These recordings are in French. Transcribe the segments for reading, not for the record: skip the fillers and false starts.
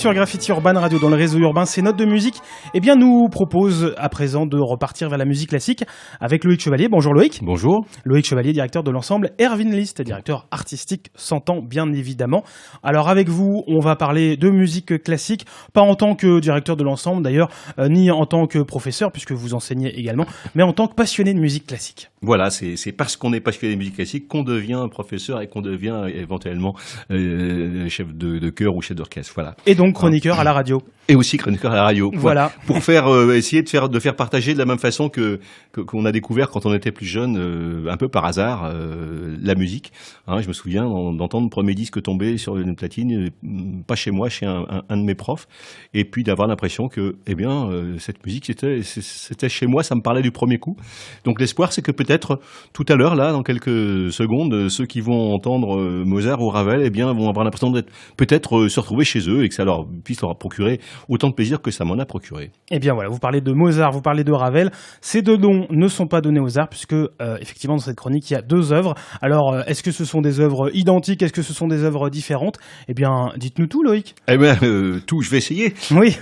sur Graffiti Urban Radio dans le réseau urbain. Ces notes de musique, eh bien, nous propose à présent de repartir vers la musique classique avec Loïc Chevalier. Bonjour Loïc. Bonjour. Loïc Chevalier, directeur de l'ensemble Erwin List, directeur artistique s'entend bien évidemment. Alors avec vous, on va parler de musique classique, pas en tant que directeur de l'ensemble d'ailleurs, ni en tant que professeur puisque vous enseignez également, mais en tant que passionné de musique classique. Voilà, c'est parce qu'on est passionné de musique classique qu'on devient professeur et qu'on devient éventuellement chef de chœur ou chef d'orchestre. Voilà. Et donc chroniqueur à la radio. Et aussi chroniqueur à la radio. Voilà. Pour faire essayer de faire partager de la même façon qu'on a découvert quand on était plus jeune, un peu par hasard, la musique. Hein, je me souviens d'entendre le premier disque tomber sur une platine, pas chez moi, chez un de mes profs, et puis d'avoir l'impression que, eh bien, cette musique c'était chez moi, ça me parlait du premier coup. Donc l'espoir, c'est que peut-être tout à l'heure, là, dans quelques secondes, ceux qui vont entendre Mozart ou Ravel, eh bien, vont avoir l'impression d'être peut-être se retrouver chez eux et que ça puisse leur procurer autant de plaisir que ça m'en a procuré. Eh bien voilà, vous parlez de Mozart, vous parlez de Ravel. Ces deux noms ne sont pas donnés aux arts puisque effectivement dans cette chronique il y a deux œuvres. Alors est-ce que ce sont des œuvres identiques, est-ce que ce sont des œuvres différentes? Eh bien dites-nous tout Loïc. Eh bien tout, je vais essayer. Oui.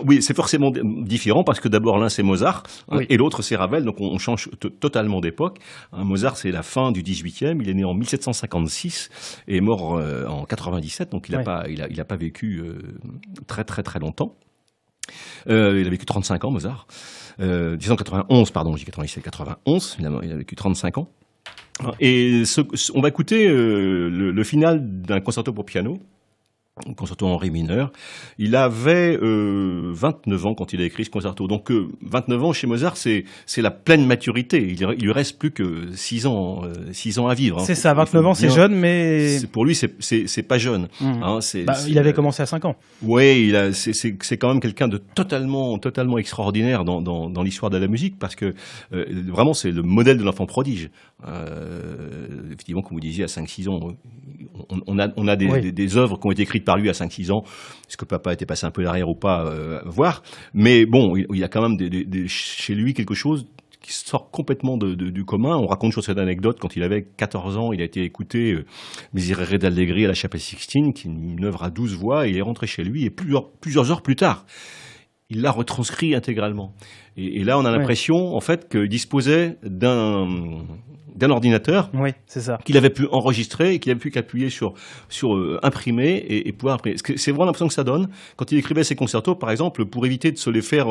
Oui, c'est forcément différent parce que d'abord l'un c'est Mozart oui. Et l'autre c'est Ravel, donc on change totalement d'époque. Mozart c'est la fin du 18e, il est né en 1756 et est mort en 97, donc il a pas vécu très très très longtemps. Il a vécu 35 ans, Mozart. 1991, pardon, j'ai 97, 91. Il a vécu 35 ans. Et on va écouter le final d'un concerto pour piano. Un concerto en ré mineur. Il avait 29 ans quand il a écrit ce concerto. Donc 29 ans chez Mozart, c'est la pleine maturité. Il lui reste plus que 6 ans à vivre. Hein. C'est ça, 29 ans, c'est jeune, mais pour lui, c'est pas jeune. Hein, il avait commencé à 5 ans. Oui, c'est quand même quelqu'un de totalement extraordinaire dans l'histoire de la musique parce que vraiment c'est le modèle de l'enfant prodige. Effectivement, comme vous disiez, à 5-6 ans, on a des œuvres qui ont été écrites par lui à 5-6 ans. Est-ce que papa était passé un peu derrière ou pas, voir. Mais bon, il y a quand même chez lui quelque chose qui sort complètement du commun. On raconte toujours cette anecdote, quand il avait 14 ans, il a été écouté Miserere d'Allegri à la Chapelle Sixtine, qui est une œuvre à 12 voix, et il est rentré chez lui, et plusieurs heures plus tard, il l'a retranscrit intégralement. Et là, on a l'impression, en fait, qu'il disposait d'un ordinateur, oui, c'est ça, qu'il avait pu enregistrer et qu'il avait pu qu'appuyer sur imprimer et pouvoir imprimer. C'est vraiment l'impression que ça donne quand il écrivait ses concertos, par exemple, pour éviter de se les faire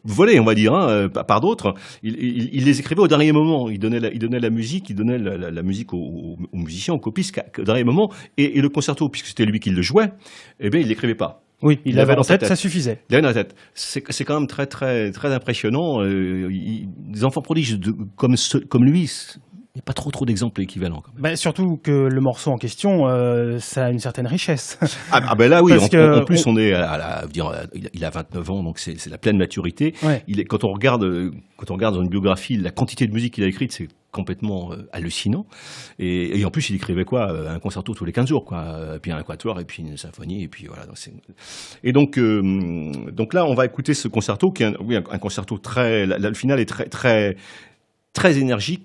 voler, on va dire, par d'autres. Il les écrivait au dernier moment. Il donnait la musique, la musique aux musiciens, aux copistes au dernier moment. Et le concerto, puisque c'était lui qui le jouait, eh bien, il l'écrivait pas. Oui, il l'avait en tête, ça suffisait. Il l'avait dans la tête. C'est quand même très, très, très impressionnant. Des enfants prodiges comme lui, il n'y a pas trop d'exemples équivalents. Quand même. Bah, surtout que le morceau en question, ça a une certaine richesse. Ben là, oui. En plus, on est il a 29 ans, donc c'est la pleine maturité. Ouais. Quand on regarde dans une biographie la quantité de musique qu'il a écrite, c'est complètement hallucinant. Et en plus, il écrivait un concerto tous les 15 jours, quoi. Puis un quatuor, et puis une symphonie, et puis voilà. Donc là, on va écouter ce concerto qui est un concerto très. Le final est très très très énergique.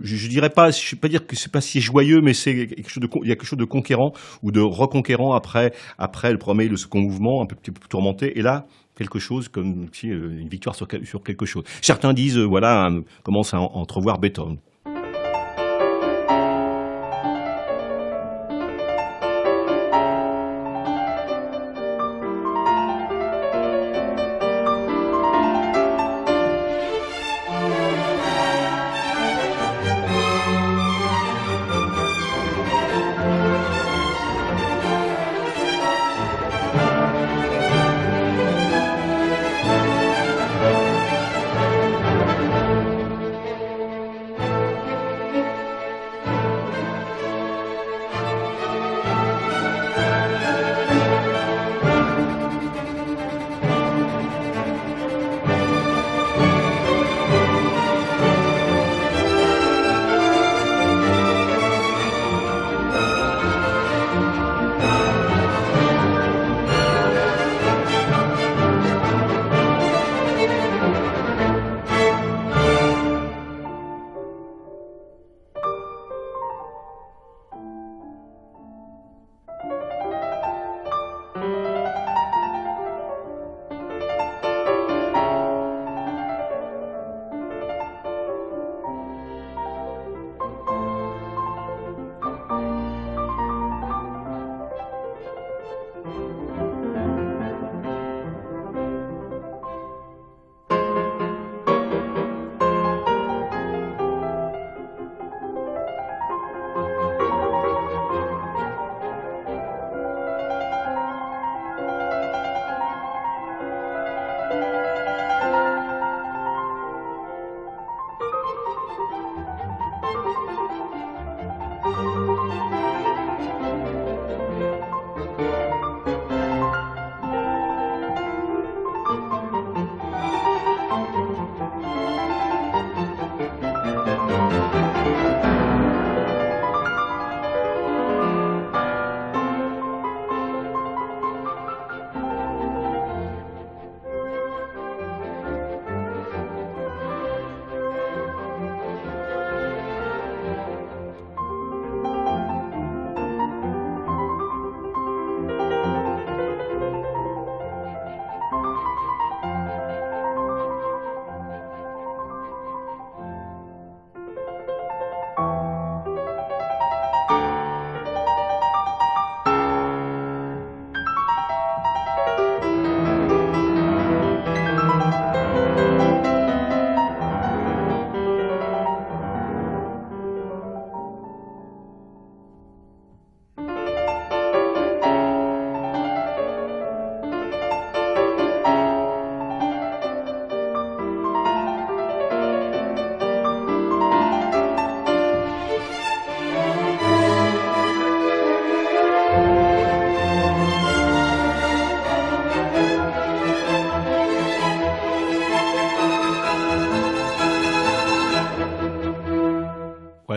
Je dirais pas, je vais pas dire que c'est pas si joyeux, mais il y a quelque chose de conquérant ou de reconquérant après le premier et le second mouvement, un peu tourmenté. Et là, quelque chose comme si une victoire sur quelque chose. Certains disent, commence à entrevoir Beethoven.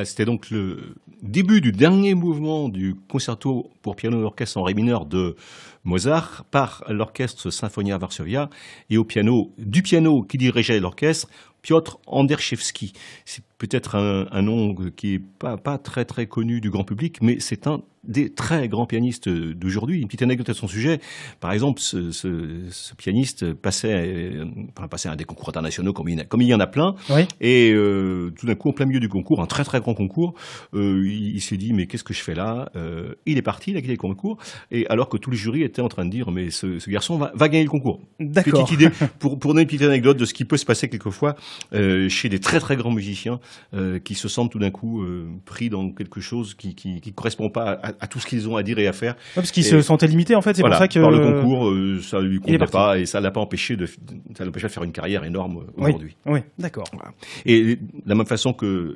Voilà, c'était donc le début du dernier mouvement du concerto pour piano et orchestre en ré mineur de Mozart par l'orchestre Symphonia Varsovia et au piano, du piano qui dirigeait l'orchestre, Piotr Anderszewski. C'est peut-être un nom qui est pas très très connu du grand public, mais c'est un des très grands pianistes d'aujourd'hui. Une petite anecdote à son sujet. Par exemple, ce pianiste passait à des concours internationaux comme il y en a plein. Oui. Et tout d'un coup, en plein milieu du concours, un très très grand concours, il s'est dit mais qu'est-ce que je fais là? Il est parti, il a quitté le concours, et alors que tout le jury était en train de dire mais ce garçon va gagner le concours. D'accord. Petite idée pour donner une petite anecdote de ce qui peut se passer quelquefois chez des très très grands musiciens qui se sentent tout d'un coup pris dans quelque chose qui correspond pas à tout ce qu'ils ont à dire et à faire. Ouais, parce qu'ils se sentaient limités en fait, c'est Voilà, pour ça que par le concours, ça lui il est convenait parti. pas et ça l'a pas empêché de faire une carrière énorme aujourd'hui. Oui, d'accord. Voilà. Et de la même façon que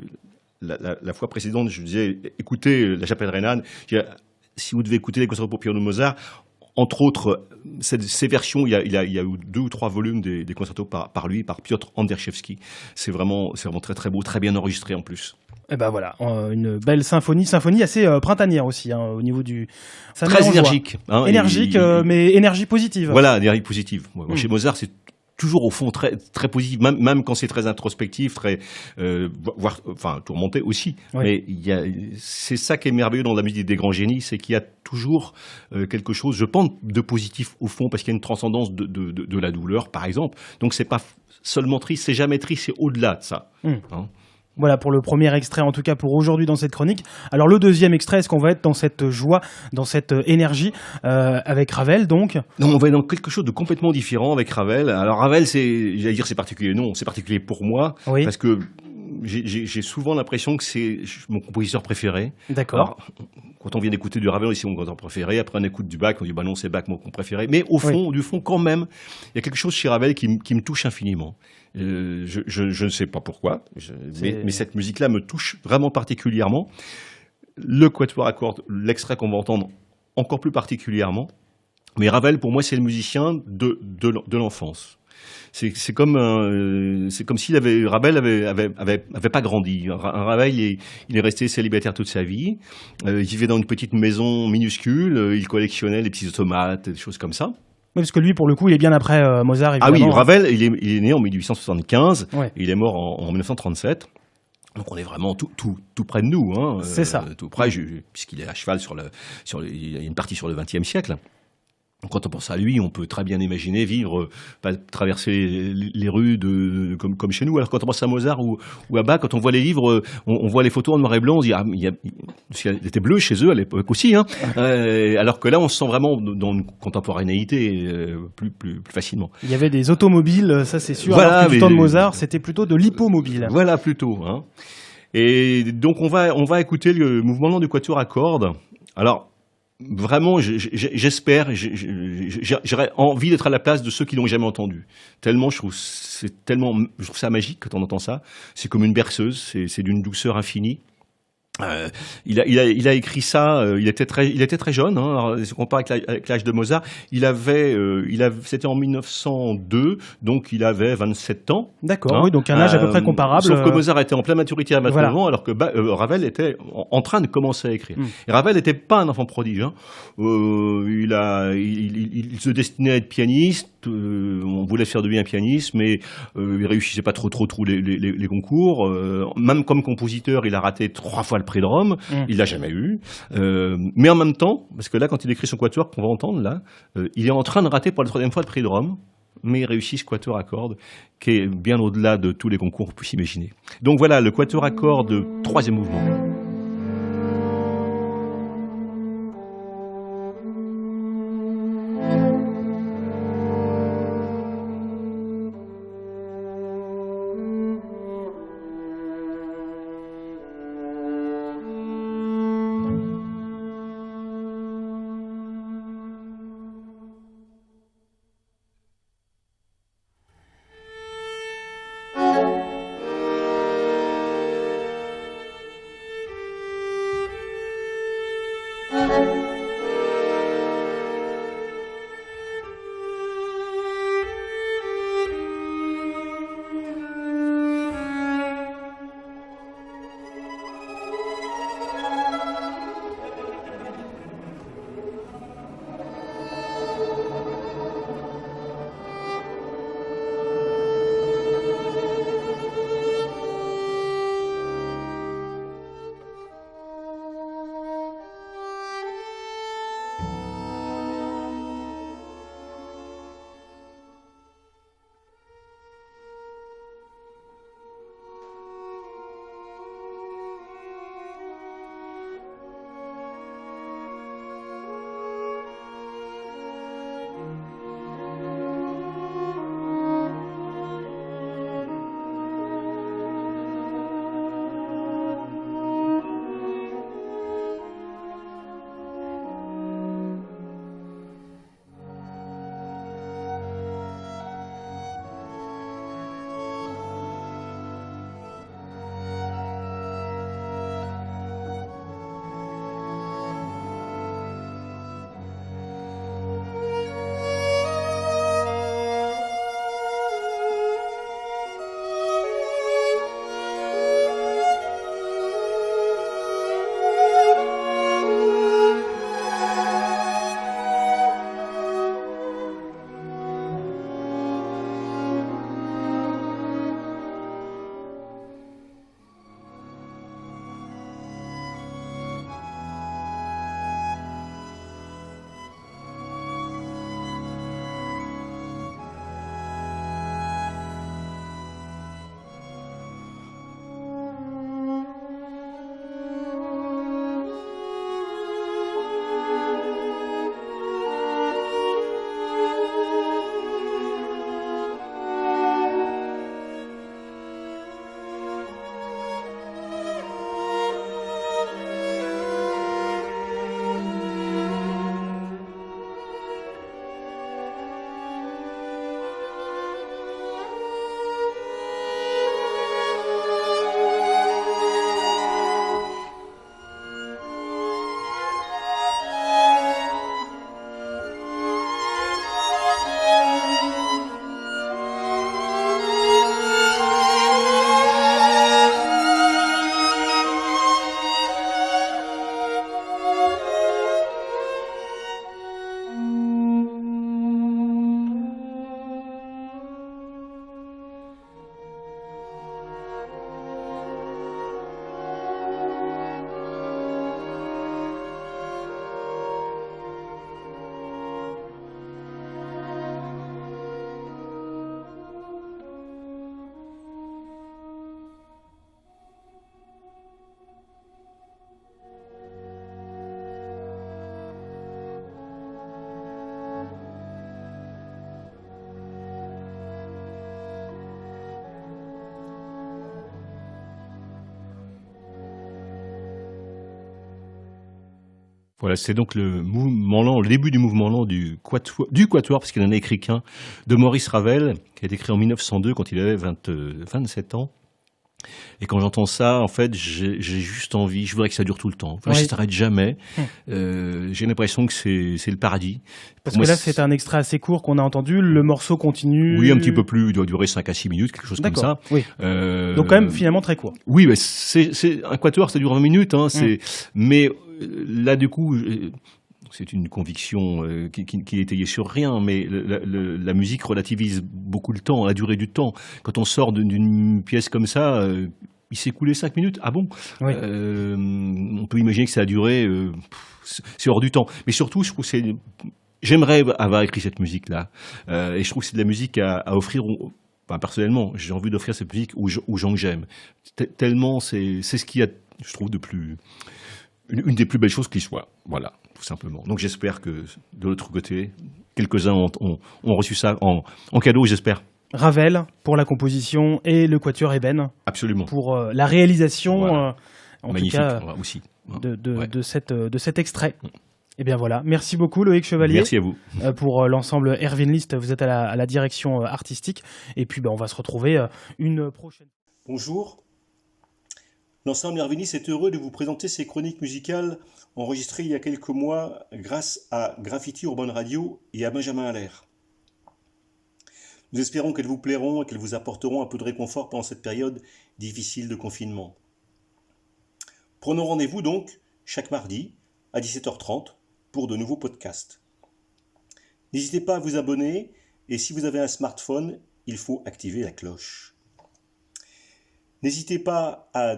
la fois précédente, je vous disais, écoutez la Chapelle rhénane. Si vous devez écouter les concertos pour piano de Mozart, entre autres, ces versions, il y a eu 2 ou 3 volumes des concertos par lui, par Piotr Anderszewski. C'est vraiment très très beau, très bien enregistré en plus. Et ben voilà, une belle symphonie assez printanière aussi au niveau du. Ça très met en joie. énergique. Hein, énergique, mais énergie positive. Voilà, énergie positive. Moi, chez Mozart, c'est toujours au fond très très positif, même quand c'est très introspectif, très voire tourmenté aussi. Oui. Mais c'est ça qui est merveilleux dans la musique des grands génies, c'est qu'il y a toujours quelque chose, je pense, de positif au fond, parce qu'il y a une transcendance de la douleur, par exemple. Donc c'est pas seulement triste, c'est jamais triste, c'est au-delà de ça. Hein. Voilà pour le premier extrait, en tout cas pour aujourd'hui dans cette chronique. Alors le deuxième extrait, est-ce qu'on va être dans cette joie, dans cette énergie avec Ravel donc? Non, on va être dans quelque chose de complètement différent avec Ravel. Alors Ravel, c'est particulier. Non, c'est particulier pour moi, Oui. parce que j'ai souvent l'impression que c'est mon compositeur préféré. D'accord. Alors, quand on vient d'écouter du Ravel, c'est mon compositeur préféré. Après, on écoute du Bach, on dit bah non, c'est Bach mon préféré. Mais au fond, du fond, quand même, il y a quelque chose chez Ravel qui me touche infiniment. Je ne sais pas pourquoi, mais cette musique-là me touche vraiment particulièrement. Le quatuor à cordes, l'extrait qu'on va entendre encore plus particulièrement. Mais Ravel, pour moi, c'est le musicien de l'enfance. C'est comme s'il Ravel avait pas grandi. Ravel, il est resté célibataire toute sa vie. Il vivait dans une petite maison minuscule. Il collectionnait les petits automates, des choses comme ça. Oui, parce que lui, pour le coup, il est bien après Mozart, évidemment. Ah oui, Ravel, il est né en 1875. Ouais. Et il est mort en 1937. Donc on est vraiment tout près de nous. Hein. C'est ça. Tout près, puisqu'il est à cheval il y a une partie sur le XXe siècle. Quand on pense à lui, on peut très bien imaginer vivre, traverser les rues comme chez nous. Alors quand on pense à Mozart ou à Bach, quand on voit les livres, on voit les photos en noir et blanc, on se dit parce qu'elles étaient bleues chez eux à l'époque aussi. Hein. Alors que là, on se sent vraiment dans une contemporanéité plus facilement. Il y avait des automobiles, ça c'est sûr. Voilà, alors que du temps de Mozart, c'était plutôt de l'hippomobile. Voilà, plutôt. Hein. Et donc on va écouter le mouvement lent du quatuor à cordes. Alors vraiment, j'espère, j'aurais envie d'être à la place de ceux qui l'ont jamais entendu. Tellement, je trouve ça magique quand on entend ça. C'est comme une berceuse, c'est d'une douceur infinie. Il a écrit ça. Il était très jeune. Hein, alors, si on compare avec l'âge de Mozart, c'était en 1902, donc il avait 27 ans. D'accord. Hein, oui, donc un âge à peu près comparable. Sauf que Mozart était en pleine maturité à 29 voilà. ans, alors que Ravel était en train de commencer à écrire. Et Ravel n'était pas un enfant prodige. Hein. Il se destinait à être pianiste. On voulait faire de lui un pianiste, mais il réussissait pas trop les concours. Même comme compositeur, il a raté 3 fois le prix de Rome. Il l'a jamais eu. Mais en même temps, parce que là, quand il écrit son quatuor qu'on va entendre là, il est en train de rater pour la 3e fois le prix de Rome. Mais il réussit ce quatuor à cordes qui est bien au-delà de tous les concours qu'on peut s'imaginer. Donc voilà, le quatuor à cordes, 3e mouvement. Voilà, c'est donc le mouvement lent, le début du mouvement lent du quatuor, parce qu'il n'en a écrit qu'un, de Maurice Ravel, qui a été créé en 1902 quand il avait 27 ans. Et quand j'entends ça, en fait, j'ai juste envie, je voudrais que ça dure tout le temps. Enfin, Oui. ça s'arrête jamais. J'ai l'impression que c'est le paradis. Parce que là, c'est un extrait assez court qu'on a entendu. Le morceau continue. Oui, un petit peu plus. Il doit durer 5 à 6 minutes, quelque chose comme ça. Oui. Donc quand même, finalement, très court. Oui, mais c'est un quatuor, ça dure 20 minutes. Hein, mais là, du coup, c'est une conviction qui est étayée sur rien, mais la musique relativise beaucoup le temps, la durée du temps. Quand on sort d'une pièce comme ça, il s'est écoulé 5 minutes. Ah bon? Oui. On peut imaginer que ça a duré. C'est hors du temps. Mais surtout, je trouve que j'aimerais avoir écrit cette musique-là. Et je trouve que c'est de la musique à offrir. Enfin, personnellement, j'ai envie d'offrir cette musique aux gens que j'aime. Tellement c'est ce qu'il y a, je trouve, de plus. Une des plus belles choses qui soit. Voilà, tout simplement. Donc j'espère que de l'autre côté, quelques-uns ont reçu ça en cadeau, j'espère. Ravel pour la composition et le quatuor Eben. Absolument. Pour la réalisation, voilà. en Magnifique, tout cas, aussi. de cet extrait. Et bien voilà, merci beaucoup Loïc Chevalier. Merci à vous. Pour l'ensemble Erwin List, vous êtes à la direction artistique. Et puis on va se retrouver une prochaine. Bonjour. L'ensemble Erwin List est heureux de vous présenter ses chroniques musicales enregistrées il y a quelques mois grâce à Graffiti Urban Radio et à Benjamin Allaire. Nous espérons qu'elles vous plairont et qu'elles vous apporteront un peu de réconfort pendant cette période difficile de confinement. Prenons rendez-vous donc chaque mardi à 17h30 pour de nouveaux podcasts. N'hésitez pas à vous abonner et si vous avez un smartphone, il faut activer la cloche. N'hésitez pas à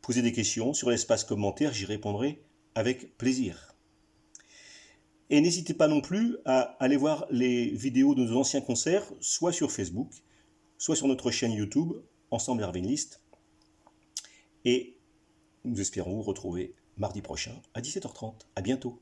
poser des questions sur l'espace commentaire, j'y répondrai avec plaisir. Et n'hésitez pas non plus à aller voir les vidéos de nos anciens concerts, soit sur Facebook, soit sur notre chaîne YouTube, Ensemble Erwin List. Et nous espérons vous retrouver mardi prochain à 17h30. À bientôt.